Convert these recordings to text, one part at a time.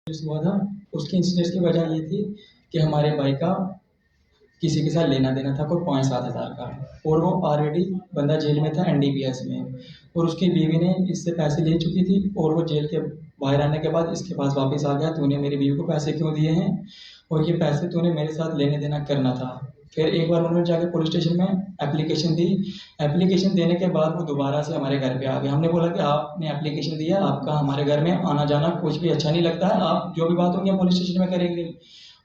हुआ था उसके इंसिडेंट्स की वजह ये थी कि हमारे भाई का किसी के साथ लेना देना था कोई 5-7 हज़ार का, और वो ऑलरेडी बंदा जेल में था एनडीपीएस में, और उसकी बीवी ने इससे पैसे ले चुकी थी और वो जेल के बाहर आने के बाद इसके पास वापस आ गया, तूने मेरी बीवी को पैसे क्यों दिए हैं और ये पैसे तूने मेरे साथ लेने देना करना था। फिर एक बार उन्होंने जाकर पुलिस स्टेशन में एप्लीकेशन दी। एप्लीकेशन देने के बाद वो दोबारा से हमारे घर पे आ गए। हमने बोला कि आपने एप्लीकेशन दिया, आपका हमारे घर में आना जाना कुछ भी अच्छा नहीं लगता है, आप जो भी बात होगी हम पुलिस स्टेशन में करेंगे।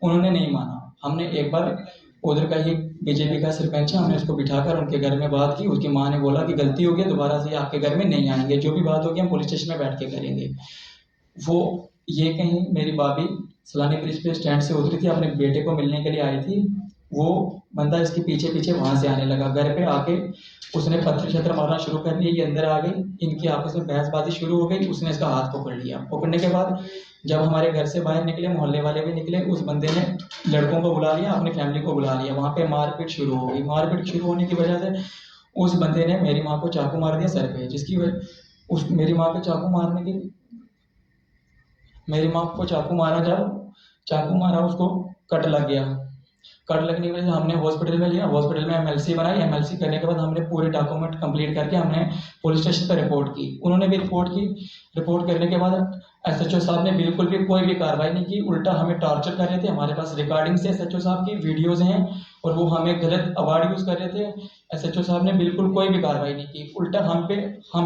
उन्होंने नहीं माना। हमने एक बार उधर का ही बीजेपी का सरपंच है, हमने उसको बिठाकर उनके घर में बात की। उसकी माँ ने बोला कि गलती हो गई, दोबारा से आपके घर में नहीं आएंगे, जो भी बात होगी हम पुलिस स्टेशन में बैठ के करेंगे। वो ये कहीं मेरी भाभी सलानी ब्रिज पे स्टैंड से उतरी थी, अपने बेटे को मिलने के लिए आई थी। वो बंदा इसके पीछे पीछे वहां से आने लगा। घर पे आके उसने पत्थर छत्र मारना शुरू कर दिया। ये अंदर आ गई, इनकी आपस में बहसबाजी शुरू हो गई। उसने इसका हाथ पकड़ लिया। पकड़ने के बाद जब हमारे घर से बाहर निकले, मोहल्ले वाले भी निकले, उस बंदे ने लड़कों को बुला लिया, अपनी फैमिली को बुला लिया। वहां पे मारपीट शुरू हो गई। मारपीट शुरू होने की वजह से उस बंदे ने मेरी माँ को चाकू मार दिया सर पे, जिसकी वजह उस मेरी माँ को चाकू मारने की मेरी माँ को चाकू मारा। जब चाकू मारा उसको कट लग गया। कट लगने की वजह से हमने हॉस्पिटल में लिया। हॉस्पिटल में एमएलसी बनाई। एमएलसी करने के बाद हमने पूरे डॉक्यूमेंट कंप्लीट करके हमने पुलिस स्टेशन पर रिपोर्ट की। उन्होंने भी रिपोर्ट की। रिपोर्ट करने के बाद एसएचओ साहब ने बिल्कुल भी कोई भी कार्रवाई नहीं की, उल्टा हमें टॉर्चर कर रहे थे। हमारे पास रिकॉर्डिंग्स है एसएचओ साहब की, वीडियोज हैं, और वो हमें गलत अवार्ड यूज कर रहे थे। एसएचओ साहब ने बिल्कुल कोई भी कार्रवाई नहीं की, उल्टा हम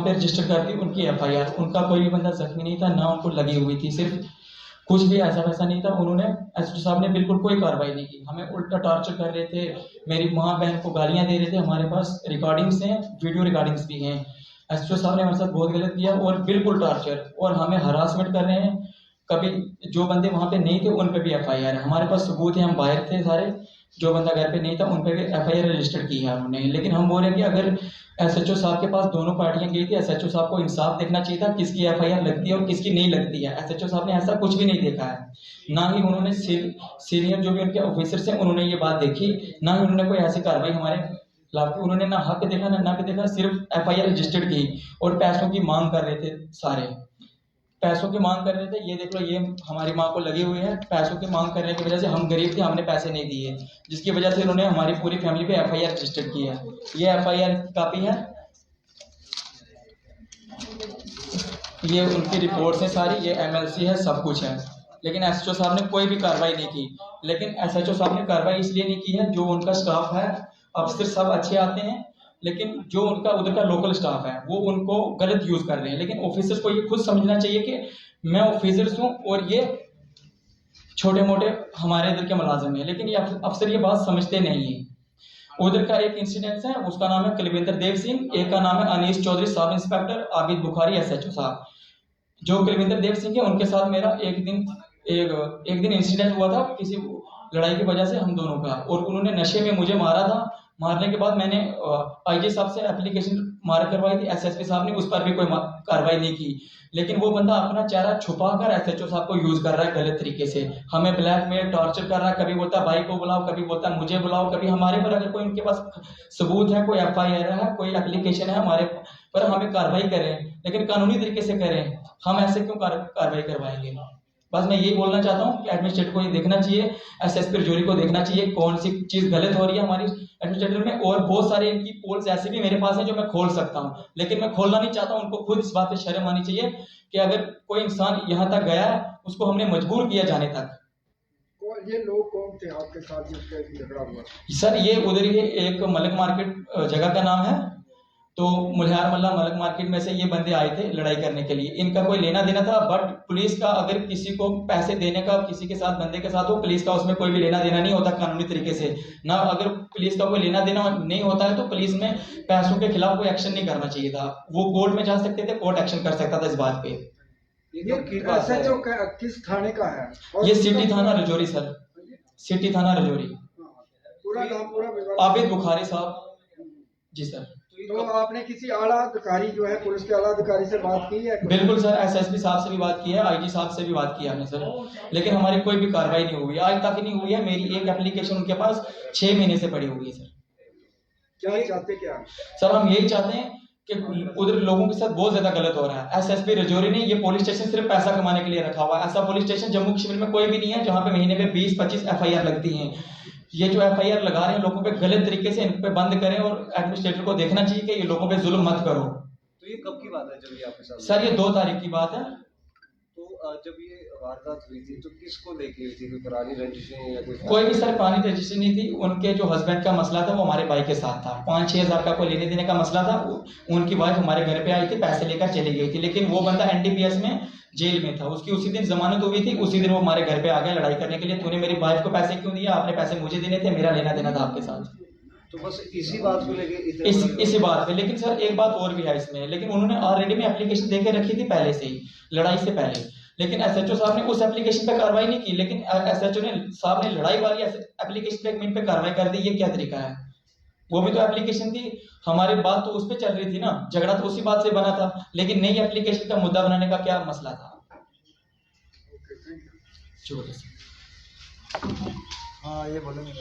पे रजिस्टर कर दी उनकी एफआईआर। उनका कोई भी बंदा जख्मी नहीं था, ना उनको लगी हुई थी, सिर्फ कुछ भी ऐसा वैसा नहीं था। उन्होंने एसएचओ साहब ने बिल्कुल कोई कार्रवाई नहीं की, हमें उल्टा टॉर्चर कर रहे थे। मेरी माँ बहन को गालियां दे रहे थे। हमारे पास रिकॉर्डिंग्स हैं, वीडियो रिकॉर्डिंग्स भी हैं। एसएचओ साहब ने हमारे साथ बहुत गलत किया और बिल्कुल टॉर्चर, और हमें हरासमेंट कर रहे हैं। कभी जो बंदे वहां पे नहीं थे उन पे भी एफआईआर है। हमारे पास सबूत है, हम बाहर थे सारे, जो बंदा घर पे नहीं था उन पे भी एफआईआर रजिस्टर की है उन्होंने। लेकिन हम बोल रहे हैं कि अगर एसएचओ साहब के पास दोनों पार्टियां गई थी, एसएचओ साहब को इंसाफ देखना चाहिए था, किसकी एफआईआर लगती है और किसकी नहीं लगती है। एसएचओ साहब ने ऐसा कुछ भी नहीं देखा है, ना ही उन्होंने सीनियर जो भी उनके ऑफिसर्स हैं उन्होंने ये बात देखी, ना ही उन्होंने कोई ऐसी कार्रवाई हमारे खिलाफ की। उन्होंने ना हक देखा ना नक देखा, सिर्फ एफआईआर रजिस्टर्ड की और पैसों की मांग कर रहे थे। सारे पैसों की मांग कर रहे थे। ये देख लो, ये हमारी माँ को लगे हुए हैं। पैसों की मांग करने की वजह से हम गरीब थे, हमने पैसे नहीं दिए, जिसकी वजह से उन्होंने हमारी पूरी फैमिली पे एफआईआर रजिस्टर की है। ये एफआईआर की कॉपी है, ये उनकी रिपोर्ट्स हैं सारी, ये एमएलसी है, सब कुछ है। लेकिन एसएचओ साहब ने कोई भी कार्रवाई नहीं की। लेकिन एसएचओ साहब ने कार्रवाई इसलिए नहीं की है, जो उनका स्टाफ है, अफसर सब अच्छे आते हैं, लेकिन जो उनका उधर का लोकल स्टाफ है वो उनको गलत यूज कर रहे हैं। लेकिन ऑफिसर्स को ये खुद समझना चाहिए कि मैं ऑफिसर्स हूँ और ये छोटे मोटे हमारे इधर के मुलाजिम हैं, लेकिन ये अफसर ये बात समझते नहीं है। उधर का एक इंसिडेंट है, उसका नाम है कुलविंदर देव सिंह, एक का नाम है Anees Chaudhary, sub inspector Abid Bukhari SHO साहब। जो कुलविंदर देव सिंह है उनके साथ मेरा एक दिन इंसिडेंट हुआ था, किसी लड़ाई की वजह से हम दोनों का, और उन्होंने नशे में मुझे मारा था। मारने के बाद मैंने आईजी साहब से एप्लीकेशन मार करवाई थी, एसएसपी साहब ने उस पर भी कोई कार्रवाई नहीं की। लेकिन वो बंदा अपना चेहरा छुपाकर एसएचओ साहब को यूज कर रहा है गलत तरीके से, हमें ब्लैकमेल टॉर्चर कर रहा है। कभी बोलता है भाई को बुलाओ, कभी बोलता है मुझे बुलाओ, कभी हमारे पर अगर कोई उनके पास सबूत है, कोई एफआईआर है, कोई एप्लीकेशन है हमारे पर, हमें कार्रवाई करें, लेकिन कानूनी तरीके से करें। हम ऐसे क्यों कार्रवाई करवाएंगे? बस मैं यही बोलना चाहता हूँ कि एडमिनिस्ट्रेटर को ये देखना चाहिए, एसएसपी रजौरी को देखना चाहिए कौन सी चीज गलत हो रही है हमारी एडमिनिस्ट्रेटर में। और बहुत सारे इनकी पोल्स ऐसे भी मेरे पास हैं जो मैं खोल सकता हूँ, लेकिन मैं खोलना नहीं चाहता हूँ। उनको खुद इस बात पे शर्म आनी चाहिए कि अगर कोई इंसान यहाँ तक गया है उसको हमने मजबूर किया जाने तक। ये लोग कौन थे आपके साथ जिसका झगड़ा हुआ? सर ये उधर ही एक मलक मार्केट जगह का नाम है, तो मुल्हार मल्ला मलक मार्केट में से ये बंदे आए थे लड़ाई करने के लिए। इनका कोई लेना देना था, बट पुलिस का अगर किसी को पैसे देने का किसी के साथ बंदे के साथ हो, पुलिस का उसमें कोई भी लेना देना नहीं होता कानूनी तरीके से ना। अगर पुलिस का कोई लेना देना नहीं होता है तो पुलिस में पैसों के खिलाफ कोई एक्शन नहीं करना चाहिए था। वो कोर्ट में जा सकते थे, कोर्ट एक्शन कर सकता था इस बात पे। एसएचओ किस थाने का है? ये सिटी थाना रजौरी सर, सिटी थाना रजौरी। पूरा नाम पूरा आबिद बुखारी साहब जी सर। तो आपने किसी आला अधिकारी जो है पुलिस के आला अधिकारी से बात की है? बिल्कुल सर, एसएसपी साहब से भी बात की है, आईजी साहब से भी बात की है हमने सर, लेकिन हमारी कोई भी कार्रवाई नहीं हुई, आज तक नहीं हुई है। मेरी एक एप्लीकेशन उनके पास 6 महीने से पड़ी हुई है सर। क्या चाहते क्या? सर हम यही चाहते हैं कि उधर लोगों के साथ बहुत ज्यादा गलत हो रहा है। एसएसपी रजौरी ने ये पुलिस स्टेशन सिर्फ पैसा कमाने के लिए रखा हुआ है। ऐसा पुलिस स्टेशन जम्मू कश्मीर में कोई भी नहीं है जहां पे महीने में 20-25 एफआईआर लगती हैं। ये जो एफआईआर लगा रहे हैं लोगों पे गलत तरीके से, इन पे बंद करें और एडमिनिस्ट्रेटर को देखना चाहिए कि ये लोगों पे जुल्म मत करो। तो ये कब की बात है जब ये आपके साथ? सर ये 2 तारीख की बात है। तो जब ये वारदात हुई थी तो किसको लेके हुई थी? कोई पुरानी रंजिशें या कोई भी सर पानी रजिस्ट्री नहीं थी। उनके जो हस्बैंड का मसला था वो हमारे भाई के साथ था। 5-6 हजार का कोई लेने देने का मसला था। उनकी वाइफ हमारे घर पे आई थी, पैसे लेकर चली गई थी, लेकिन वो बंदा एनडीपीएस में जेल में था। उसकी उसी दिन जमानत हुई थी। उसी दिन वो हमारे घर पे आ गया लड़ाई करने के लिए, तूने मेरी वाइफ को पैसे क्यों दिया, आपने पैसे मुझे देने थे, मेरा लेना देना था आपके साथ। तो बस इसी बात को लेके इसी बात पे। लेकिन सर एक बात और भी है इसमें, लेकिन उन्होंने ऑलरेडी में एप्लीकेशन देके रखी थी पहले से ही, लड़ाई से पहले। लेकिन एसएचओ साहब ने उस एप्लीकेशन पे कार्रवाई नहीं की, लेकिन एसएचओ ने साहब ने लड़ाई वाली एप्लीकेशन पे 1 मिनट पे कार्रवाई कर दी। ये क्या तरीका है? वो भी तो एप्लीकेशन थी, हमारी बात तो उस पे चल रही थी ना, झगड़ा तो उसी बात से बना था, लेकिन नई एप्लीकेशन का मुद्दा बनाने का क्या मसला था? हाँ ये बोलेंगे।